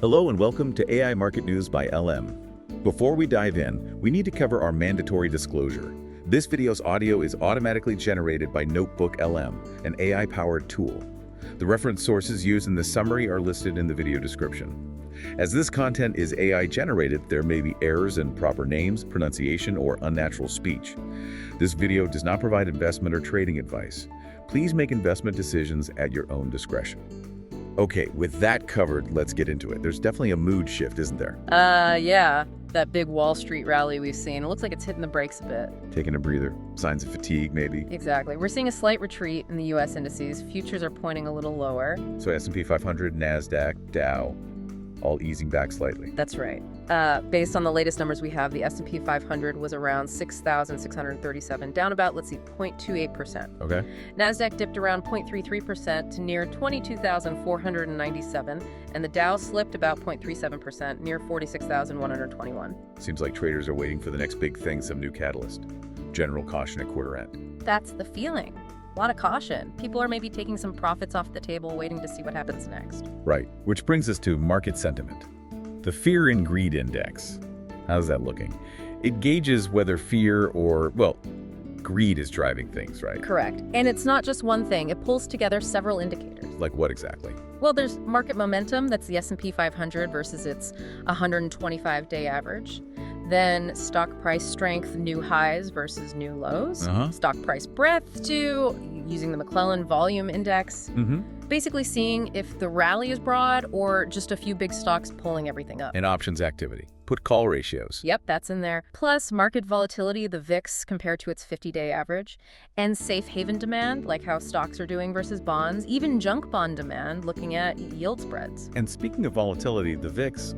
Hello and welcome to AI Market News by LM. Before we dive in, we need to cover our mandatory disclosure. This video's audio is automatically generated by NotebookLM, an AI-powered tool. The reference sources used in the summary are listed in the video description. As this content is AI-generated, there may be errors in proper names, pronunciation, or unnatural speech. This video does not provide investment or trading advice. Please make investment decisions at your own discretion. Okay, with that covered, let's get into it. There's definitely a mood shift, isn't there? Yeah. That big Wall Street rally we've seen. It looks like it's hitting the brakes a bit. Taking a breather. Signs of fatigue, maybe. Exactly. We're seeing a slight retreat in the U.S. indices. Futures are pointing a little lower. So S&P 500, NASDAQ, Dow, all easing back slightly. That's right. Based on the latest numbers we have, the S&P 500 was around 6,637, down about, 0.28%. Okay. NASDAQ dipped around 0.33% to near 22,497, and the Dow slipped about 0.37%, near 46,121. Seems like traders are waiting for the next big thing, some new catalyst. General caution at quarter end. That's the feeling. A lot of caution. People are maybe taking some profits off the table, waiting to see what happens next. Right, which brings us to market sentiment. The Fear and Greed Index. How's that looking? It gauges whether fear or, greed is driving things, right? Correct. And it's not just one thing. It pulls together several indicators. Like what exactly? Well, there's market momentum. That's the S&P 500 versus its 125-day average. Then stock price strength, new highs versus new lows. Stock price breadth, too, using the McClellan Volume Index. Basically seeing if the rally is broad or just a few big stocks pulling everything up. And options activity. Put call ratios. Yep, that's in there. Plus market volatility, the VIX compared to its 50-day average. And safe haven demand, like how stocks are doing versus bonds. Even junk bond demand, looking at yield spreads. And speaking of volatility, the VIX,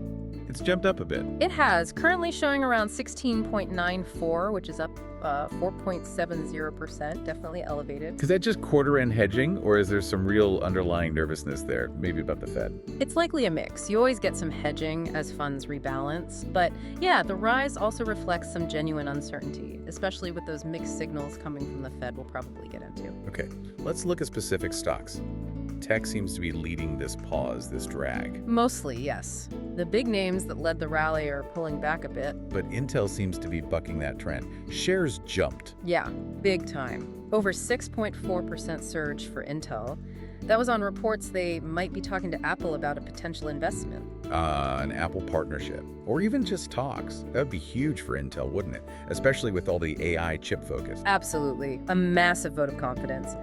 it's jumped up a bit. It has, currently showing around 16.94, which is up 4.70%, definitely elevated. Is that just quarter-end hedging, or is there some real underlying nervousness there, maybe about the Fed? It's likely a mix. You always get some hedging as funds rebalance. But yeah, the rise also reflects some genuine uncertainty, especially with those mixed signals coming from the Fed we'll probably get into. Okay, let's look at specific stocks. Tech seems to be leading this pause, this drag. Mostly, yes. The big names that led the rally are pulling back a bit. But Intel seems to be bucking that trend. Shares jumped. Yeah, big time. Over 6.4% surge for Intel. That was on reports they might be talking to Apple about a potential investment. An Apple partnership. Or even just talks. That would be huge for Intel, wouldn't it? Especially with all the AI chip focus. Absolutely. A massive vote of confidence.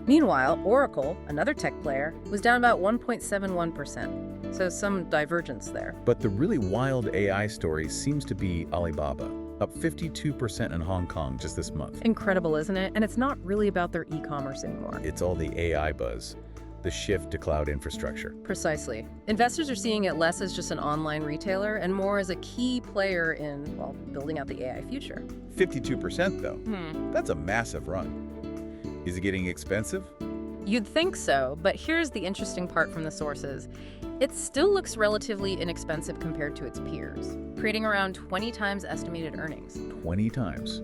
Meanwhile, Oracle, another tech player, was down about 1.71%, so some divergence there. But the really wild AI story seems to be Alibaba, up 52% in Hong Kong just this month. Incredible, isn't it? And it's not really about their e-commerce anymore. It's all the AI buzz, the shift to cloud infrastructure. Precisely. Investors are seeing it less as just an online retailer and more as a key player in, building out the AI future. 52% though? That's a massive run. Is it getting expensive? You'd think so, but here's the interesting part from the sources. It still looks relatively inexpensive compared to its peers, creating around 20 times estimated earnings. 20 times.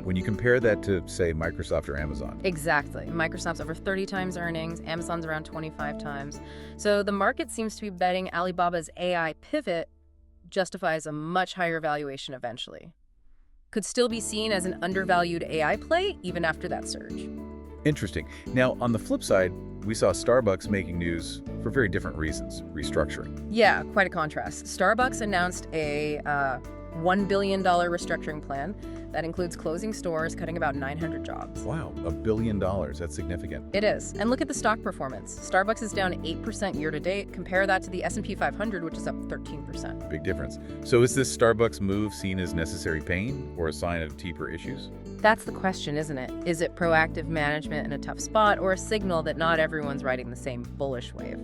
When you compare that to, say, Microsoft or Amazon. Exactly. Microsoft's over 30 times earnings, Amazon's around 25 times. So the market seems to be betting Alibaba's AI pivot justifies a much higher valuation eventually. Could still be seen as an undervalued AI play even after that surge. Interesting. Now, on the flip side, we saw Starbucks making news for very different reasons, restructuring. Yeah, quite a contrast. Starbucks announced a $1 billion restructuring plan that includes closing stores, cutting about 900 jobs. Wow, $1 billion. That's significant. It is. And look at the stock performance. Starbucks is down 8% year to date. Compare that to the S&P 500, which is up 13%. Big difference. So is this Starbucks move seen as necessary pain or a sign of deeper issues? That's the question, isn't it? Is it proactive management in a tough spot or a signal that not everyone's riding the same bullish wave?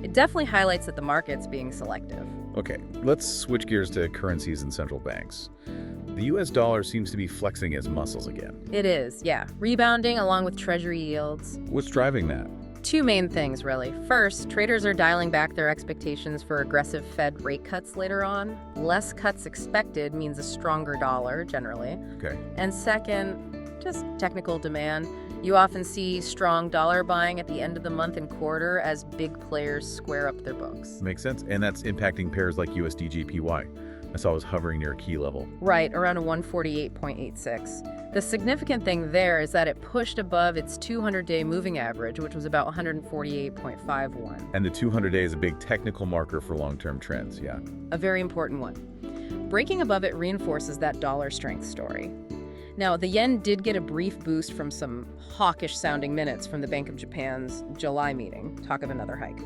It definitely highlights that the market's being selective. Okay, let's switch gears to currencies and central banks. The US dollar seems to be flexing its muscles again. It is, yeah. Rebounding along with treasury yields. What's driving that? Two main things, really. First, traders are dialing back their expectations for aggressive Fed rate cuts later on. Less cuts expected means a stronger dollar, generally. Okay. And second, just technical demand. You often see strong dollar buying at the end of the month and quarter as big players square up their books. Makes sense. And that's impacting pairs like USD-JPY. I saw it was hovering near a key level. Right, around a 148.86. The significant thing there is that it pushed above its 200-day moving average, which was about 148.51. And the 200-day is a big technical marker for long-term trends, yeah. A very important one. Breaking above it reinforces that dollar strength story. Now, the yen did get a brief boost from some hawkish-sounding minutes from the Bank of Japan's July meeting, talk of another hike.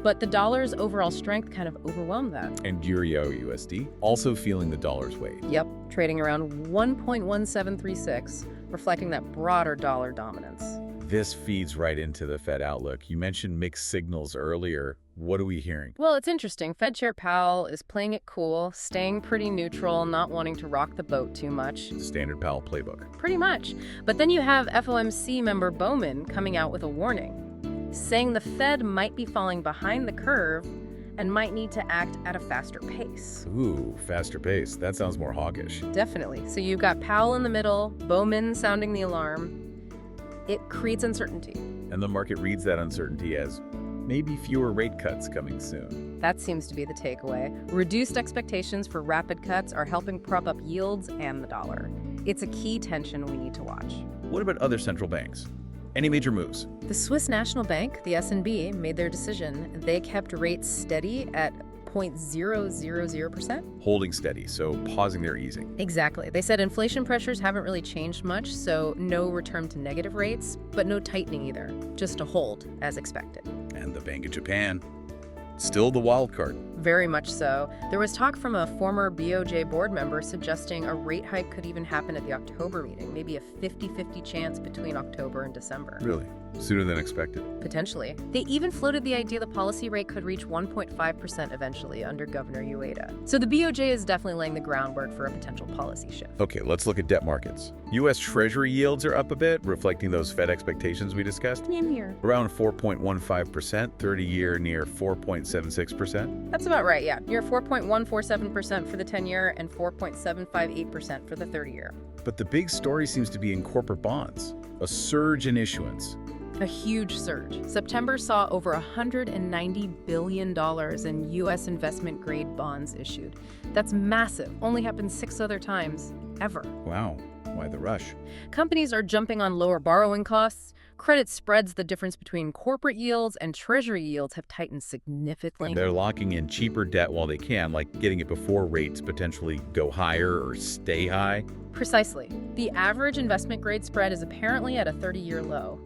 But the dollar's overall strength kind of overwhelmed that. And Euro USD also feeling the dollar's weight. Yep, trading around 1.1736, reflecting that broader dollar dominance. This feeds right into the Fed outlook. You mentioned mixed signals earlier. What are we hearing? Well, it's interesting. Fed Chair Powell is playing it cool, staying pretty neutral, not wanting to rock the boat too much. Standard Powell playbook. Pretty much. But then you have FOMC member Bowman coming out with a warning, saying the Fed might be falling behind the curve and might need to act at a faster pace. Ooh, faster pace. That sounds more hawkish. Definitely. So you've got Powell in the middle, Bowman sounding the alarm. It creates uncertainty. And the market reads that uncertainty as maybe fewer rate cuts coming soon. That seems to be the takeaway. Reduced expectations for rapid cuts are helping prop up yields and the dollar. It's a key tension we need to watch. What about other central banks? Any major moves? The Swiss National Bank, the SNB, made their decision. They kept rates steady at 0.000%. Holding steady, so pausing their easing. Exactly. They said inflation pressures haven't really changed much, so no return to negative rates, but no tightening either, just a hold as expected. And the Bank of Japan, still the wild card. Very much so. There was talk from a former BOJ board member suggesting a rate hike could even happen at the October meeting, maybe a 50-50 chance between October and December. Really? Sooner than expected. Potentially. They even floated the idea the policy rate could reach 1.5% eventually under Governor Ueda. So the BOJ is definitely laying the groundwork for a potential policy shift. Okay, let's look at debt markets. U.S. Treasury yields are up a bit, reflecting those Fed expectations we discussed. Same here. Around 4.15%, 30-year near 4.76%. That's about right, yeah. Near 4.147% for the 10-year and 4.758% for the 30-year. But the big story seems to be in corporate bonds. A surge in issuance. A huge surge. September saw over $190 billion in U.S. investment-grade bonds issued. That's massive. Only happened 6 other times, ever. Wow. Why the rush? Companies are jumping on lower borrowing costs. Credit spreads, the difference between corporate yields and treasury yields, have tightened significantly. And they're locking in cheaper debt while they can, like getting it before rates potentially go higher or stay high. Precisely. The average investment-grade spread is apparently at a 30-year low.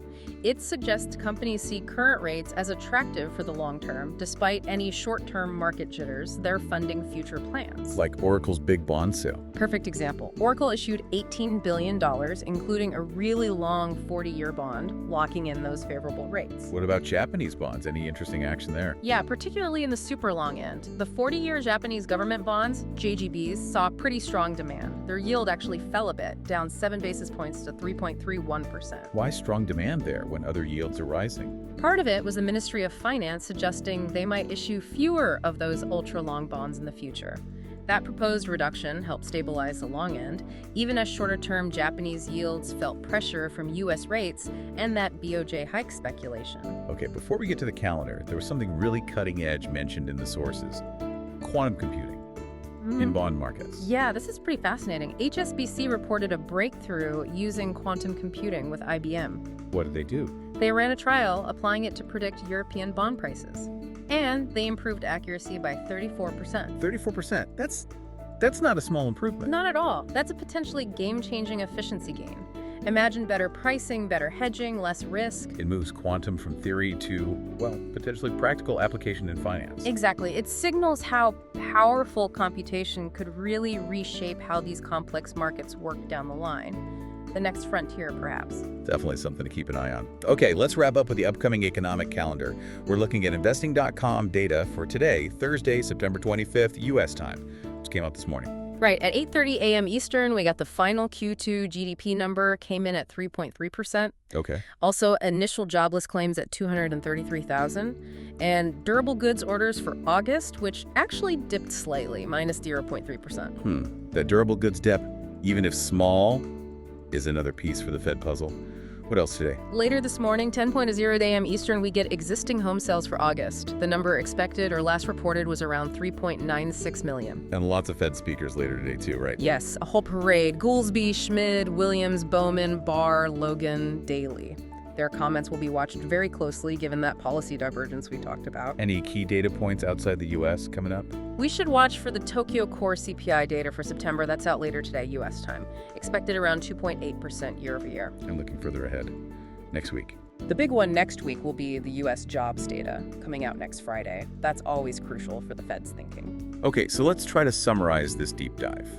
It suggests companies see current rates as attractive for the long term. Despite any short-term market jitters, they're funding future plans. Like Oracle's big bond sale. Perfect example. Oracle issued $18 billion, including a really long 40-year bond, locking in those favorable rates. What about Japanese bonds? Any interesting action there? Yeah, particularly in the super long end. The 40-year Japanese government bonds, JGBs, saw pretty strong demand. Their yield actually fell a bit, down 7 basis points to 3.31%. Why strong demand there when other yields are rising? Part of it was the Ministry of Finance suggesting they might issue fewer of those ultra-long bonds in the future. That proposed reduction helped stabilize the long end, even as shorter-term Japanese yields felt pressure from U.S. rates and that BOJ hike speculation. Okay, before we get to the calendar, there was something really cutting-edge mentioned in the sources. Quantum computing in bond markets. Yeah, this is pretty fascinating. HSBC reported a breakthrough using quantum computing with IBM. What did they do? They ran a trial applying it to predict European bond prices. And they improved accuracy by 34%. 34%? That's not a small improvement. Not at all. That's a potentially game-changing efficiency gain. Imagine better pricing, better hedging, less risk. It moves quantum from theory to, well, potentially practical application in finance. Exactly. It signals how powerful computation could really reshape how these complex markets work down the line. The next frontier, perhaps. Definitely something to keep an eye on. Okay, let's wrap up with the upcoming economic calendar. We're looking at investing.com data for today, Thursday, September 25th, U.S. time, which came out this morning. Right. At 8:30 a.m. Eastern, we got the final Q2 GDP number, came in at 3.3%. Okay. Also, initial jobless claims at 233,000. And durable goods orders for August, which actually dipped slightly, minus 0.3%. That durable goods dip, even if small, is another piece for the Fed puzzle. What else today? Later this morning, 10:00 a.m. Eastern, we get existing home sales for August. The number expected or last reported was around 3.96 million. And lots of Fed speakers later today too, right? Yes, a whole parade. Goolsbee, Schmid, Williams, Bowman, Barr, Logan, Daly. Their comments will be watched very closely given that policy divergence we talked about. Any key data points outside the U.S. coming up? We should watch for the Tokyo Core CPI data for September. That's out later today, U.S. time. Expected around 2.8% year over year. And looking further ahead, next week. The big one next week will be the U.S. jobs data coming out next Friday. That's always crucial for the Fed's thinking. Okay, so let's try to summarize this deep dive.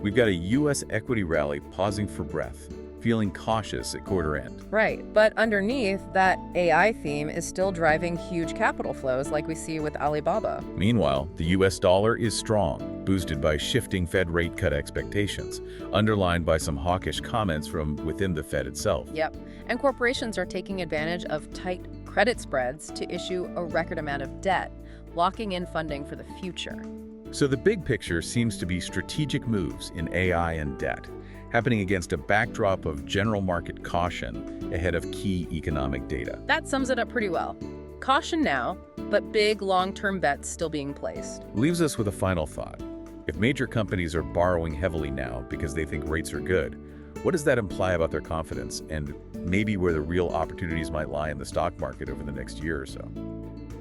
We've got a U.S. equity rally pausing for breath, feeling cautious at quarter end. Right, but underneath, that AI theme is still driving huge capital flows like we see with Alibaba. Meanwhile, the U.S. dollar is strong, boosted by shifting Fed rate cut expectations, underlined by some hawkish comments from within the Fed itself. Yep, and corporations are taking advantage of tight credit spreads to issue a record amount of debt, locking in funding for the future. So the big picture seems to be strategic moves in AI and debt, happening against a backdrop of general market caution ahead of key economic data. That sums it up pretty well. Caution now, but big long-term bets still being placed. Leaves us with a final thought. If major companies are borrowing heavily now because they think rates are good, what does that imply about their confidence and maybe where the real opportunities might lie in the stock market over the next year or so?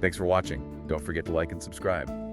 Thanks for watching. Don't forget to like and subscribe.